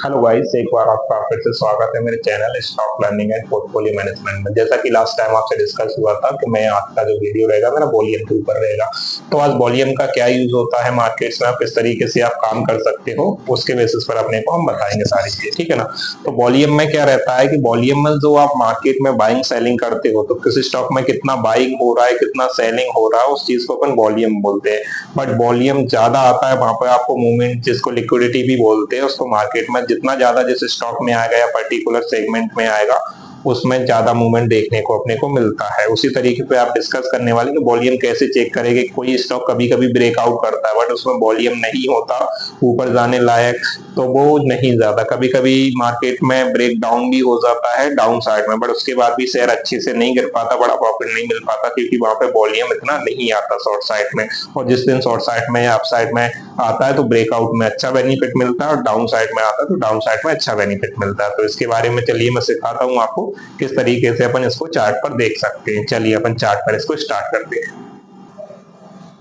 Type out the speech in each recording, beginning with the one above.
Hello guys, एक बार आपका फिर से स्वागत है मेरे channel stock learning and portfolio management में। जैसा कि लास्ट टाइम आपसे डिस्कस हुआ था कि मैं आज का जो वीडियो रहेगा मेरा वॉल्यूम के ऊपर रहेगा। तो आज वॉल्यूम का क्या यूज होता है मार्केट्स में, आप किस तरीके से आप काम कर सकते हो, उसके बेसिस पर अपने को हम बताएंगे सारी चीजें, ठीक है ना। तो वॉल्यूम में क्या रहता है कि वॉल्यूम में जो आप मार्केट में बाइंग सेलिंग करते हो, तो किसी स्टॉक में कितना बाइंग हो रहा है कितना सेलिंग हो रहा है, उस चीज को अपन वॉल्यूम बोलते हैं। बट वॉल्यूम ज्यादा आता है वहां पर आपको मूवमेंट, जिसको लिक्विडिटी भी बोलते हैं, उसको मार्केट में जितना ज्यादा जिस स्टॉक में आएगा या पर्टिकुलर सेगमेंट में आएगा उसमें ज्यादा मूवमेंट देखने को अपने को मिलता है। उसी तरीके पे आप डिस्कस करने वाले कि वॉल्यूम कैसे चेक करेंगे। कोई स्टॉक कभी कभी ब्रेकआउट करता है बट उसमें वॉल्यूम नहीं होता ऊपर जाने लायक, तो वो नहीं ज्यादा। कभी कभी मार्केट में ब्रेक डाउन भी हो जाता है डाउन साइड में, बट उसके बाद भी शेयर अच्छे से नहीं गिर पाता, बड़ा प्रॉफिट नहीं मिल पाता, क्योंकि वहां पे वॉल्यूम इतना नहीं आता शॉर्ट साइड में। और जिस दिन शॉर्ट साइड में या अप साइड में आता है तो ब्रेकआउट में अच्छा बेनिफिट मिलता है, और डाउन साइड में आता है तो डाउन साइड में अच्छा बेनिफिट मिलता है। तो इसके बारे में चलिए मैं सिखाता हूँ आपको किस तरीके से अपन इसको चार्ट पर देख सकते हैं। चलिए अपन चार्ट पर इसको स्टार्ट करते हैं।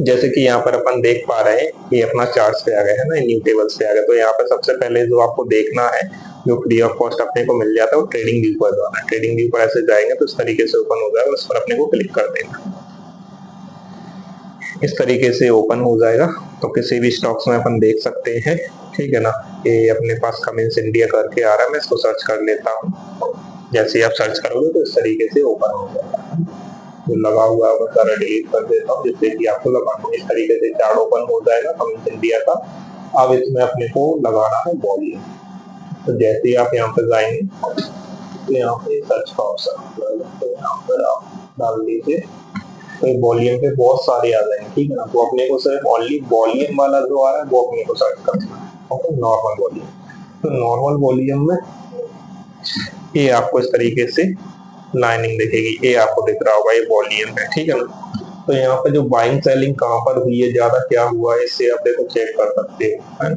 जैसे कि यहाँ पर अपन देख पा रहे हैं, ये अपना चार्ट्स पे आ गया है ना, न्यू टेबल्स पे आ गया। तो यहाँ पर सबसे पहले जो आपको देखना है, जो फ्री ऑफ कॉस्ट अपने को मिल जाता है, वो ट्रेडिंग व्यू पर जाना है। ट्रेडिंग व्यू पर ऐसे जाएंगे तो इस तरीके से ओपन हो जाएगा, उस पर अपने को क्लिक कर देना। इस तरीके से ओपन हो जाएगा तो किसी भी स्टॉक्स में अपन देख सकते हैं, ठीक है ना। ये अपने पास कमिंस इंडिया करके आ रहा है, मैं इसको सर्च कर लेता हूँ। जैसे ही आप सर्च करोगे तो इस तरीके से ओपन हो जाएगा। जो लगा हुआ है वो सारा डिलीट कर देता हूँ जिससे कि आपको लगा। इस तरीके से चार्ट ओपन हो जाएगा कमिंस इंडिया का। अब इसमें अपने को लगाना है वॉल्यूम। तो जैसे ही आप यहाँ पर जाएंगे तो यहाँ पे सर्च का ऑप्शन, तो यहाँ पर आप डाल दीजिए, तो वॉल्यूम पे बहुत सारे आ जाएंगे, ठीक है ना। तो अपने को सिर्फ ओनली वॉल्यूम वाला जो आ रहा है वो अपने को सर्च करना है, ओके। नॉर्मल वॉल्यूम, तो नॉर्मल वॉल्यूम में ये आपको इस तरीके से लाइनिंग दिखेगी, ये आपको दिख रहा होगा, ये वॉल्यूम है, ठीक है ना। तो यहाँ पे जो बाइंग सेलिंग कहाँ पर हुई है, ज्यादा क्या हुआ है, इससे आप देखो चेक कर सकते हो, है।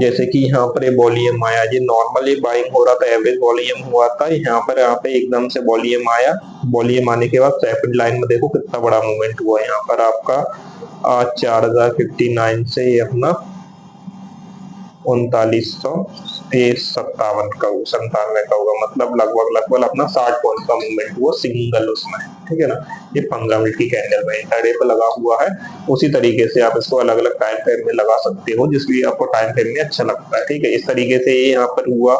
जैसे कि यहाँ पर वॉल्यूम आया, ये नॉर्मली बाइंग हो रहा था, एवरेज वॉल्यूम हुआ था। यहाँ पे एकदम से वॉल्यूम आया। वॉल्यूम आने के बाद सेकंड लाइन में देखो कितना बड़ा मूवमेंट हुआ। यहाँ पर आपका 4059 से ये अपना 3957 का, 97 का होगा, मतलब लगभग अपना 60 पॉइंट का मूवमेंट हुआ सिंगल उसमें, ठीक है ना। ये 15 मिनट की कैंडल में इंट्राडे पे लगा हुआ है। उसी तरीके से आप इसको अलग अलग टाइम फ्रेम में लगा सकते हो, जिसलिए आपको टाइम फ्रेम में अच्छा लगता है, ठीक है। इस तरीके से ये यहाँ पर हुआ,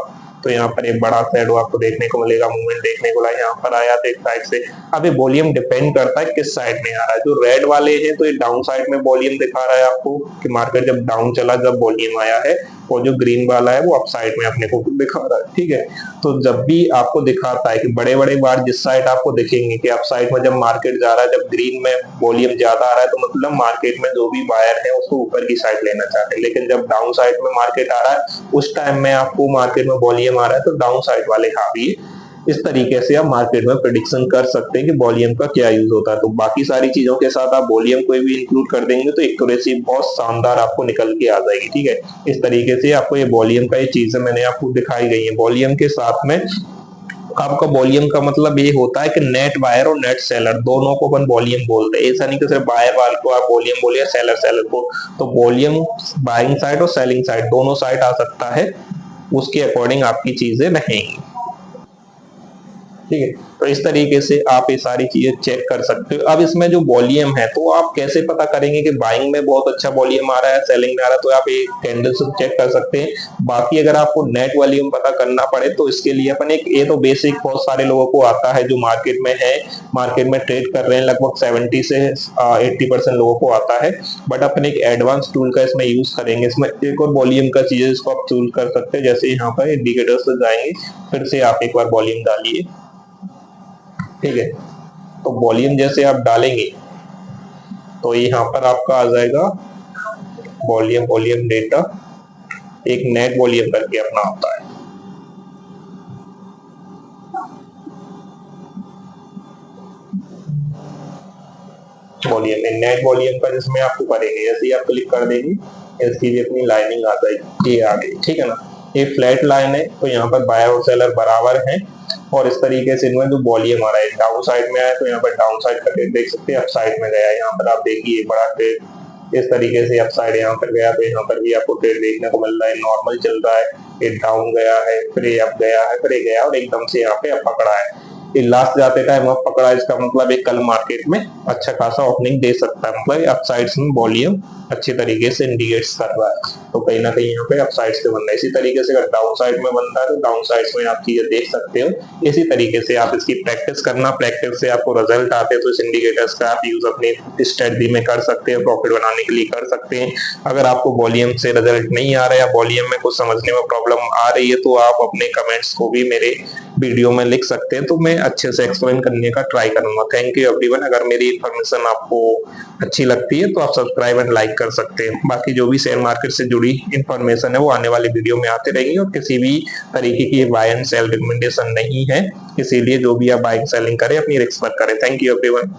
तो यहाँ पर एक बड़ा शैडो आपको देखने को मिलेगा, मूवमेंट देखने को मिला। यहाँ पर आया तो एक साइड से। अब ये वॉल्यूम डिपेंड करता है किस साइड में आ रहा है। जो रेड वाले हैं तो ये डाउन साइड में वॉल्यूम दिखा रहा है आपको कि मार्केट जब डाउन चला जब वॉल्यूम आया है, और जो ग्रीन वाला है वो अप साइड में अपने को दिखा रहा है, ठीक है। तो जब भी आपको दिखाता है कि बड़े बड़े बार जिस साइड आपको दिखेंगे कि अप साइड में जब मार्केट जा रहा है, जब ग्रीन में वॉल्यूम ज्यादा आ रहा है, तो मतलब मार्केट में जो भी बायर है उसको ऊपर की साइड लेना चाहते हैं। लेकिन जब डाउन साइड में मार्केट आ रहा है उस टाइम में आपको मार्केट में वॉल्यूम आ रहा है तो डाउन साइड वाले हावी है। इस तरीके से आप मार्केट में प्रेडिक्शन कर सकते हैं कि वॉल्यूम का क्या यूज होता है। तो बाकी सारी चीजों के साथ आप वॉल्यूम को भी इंक्लूड कर देंगे तो एक्यूरेसी बहुत शानदार आपको निकल के आ जाएगी, ठीक है। इस तरीके से आपको ये वॉल्यूम का ये चीजें मैंने आपको दिखाई गई है। वॉल्यूम के साथ में आपका वॉल्यूम का मतलब ये होता है कि नेट बायर और नेट सेलर दोनों को अपन वॉल्यूम बोलते हैं। ऐसा नहीं कि सिर्फ बायर वाले को आप वॉल्यूम बोलिए, सेलर को। तो वॉल्यूम बाइंग साइड और सेलिंग साइड दोनों साइड आ सकता है, उसके अकॉर्डिंग आपकी चीजें रहेंगी, ठीक है। तो इस तरीके से आप ये सारी चीजें चेक कर सकते हो। अब इसमें जो वॉल्यूम है तो आप कैसे पता करेंगे कि बाइंग में बहुत अच्छा वॉल्यूम आ रहा है, सेलिंग में आ रहा है, तो आप ये कैंडल से चेक कर सकते हैं। बाकी अगर आपको नेट वॉल्यूम पता करना पड़े तो इसके लिए अपन एक, ये तो बेसिक बहुत सारे लोगों को आता है जो मार्केट में है, मार्केट में ट्रेड कर रहे हैं, लगभग 70 से 80% लोगों को आता है। बट अपन एक एडवांस टूल का इसमें यूज करेंगे। इसमें एक और वॉल्यूम का चीज इसको आप चूज कर सकते हैं। जैसे यहाँ पर इंडिकेटर्स पे जाएंगे, फिर से आप एक बार वॉल्यूम डालिए, ठीक है। तो वॉल्यूम जैसे आप डालेंगे तो यहाँ पर आपका आ जाएगा वॉल्यूम डेटा, एक नेट वॉल्यूम करके अपना आता है। वॉल्यूम नेट वॉल्यूम का जिसमें आपको करेंगे, जैसे ही आप क्लिक कर देंगे इसकी भी अपनी लाइनिंग आ जाएगी, ये आ गई, ठीक है ना। ये फ्लैट लाइन है तो यहाँ पर बायर और सेलर बराबर हैं, और इस तरीके से इनमें जो वॉल्यूम आ रहा है डाउन साइड में आया तो यहाँ पर डाउन साइड का ट्रेड देख सकते हैं, अप साइड में गया। यहाँ पर आप देखिए बड़ा ट्रेड इस तरीके से अप साइड यहाँ पर गया, तो यहाँ पर भी आपको ट्रेड देखने को मिल रहा है, नॉर्मल चल रहा है। ये डाउन गया है, फिर ये अप गया है, फिर ये गया और एकदम से यहाँ पे अप पकड़ा है। ये लास्ट जाते टाइम अप पकड़ा, इसका मतलब एक कल मार्केट में अच्छा खासा ओपनिंग दे सकता है, मतलब अपसाइड्स में वॉल्यूम अच्छे तरीके से इंडिकेट्स कर रहा है, तो कहीं ना कहीं यहाँ पे अपसाइड्स पे बनना है। इसी तरीके से अगर डाउन साइड में बनता है तो डाउन साइड्स में आप चीजें देख सकते हो। इसी तरीके से आप इसकी प्रैक्टिस करना, प्रैक्टिस से आपको रिजल्ट आते हैं तो इस इंडिकेटर्स का आप यूज अपनी स्ट्रेटजी में कर सकते हैं, प्रॉफिट बनाने के लिए कर सकते हैं। अगर आपको वॉल्यूम से रिजल्ट नहीं आ रहा है या वॉल्यूम में कुछ समझने में प्रॉब्लम आ रही है तो आप अपने कमेंट्स को भी मेरे वीडियो में लिख सकते हैं, तो मैं अच्छे से एक्सप्लेन करने का ट्राई करूंगा। Thank you everyone. अगर मेरी इन्फॉर्मेशन आपको अच्छी लगती है तो आप सब्सक्राइब एंड लाइक कर सकते हैं। बाकी जो भी शेयर मार्केट से जुड़ी इन्फॉर्मेशन है वो आने वाली वीडियो में आते रहेंगी, और किसी भी तरीके की बाय एंड सेल रिकमेंडेशन नहीं है, इसीलिए जो भी आप बाइंग सेलिंग करें अपनी रिस्क पर करें। Thank you everyone.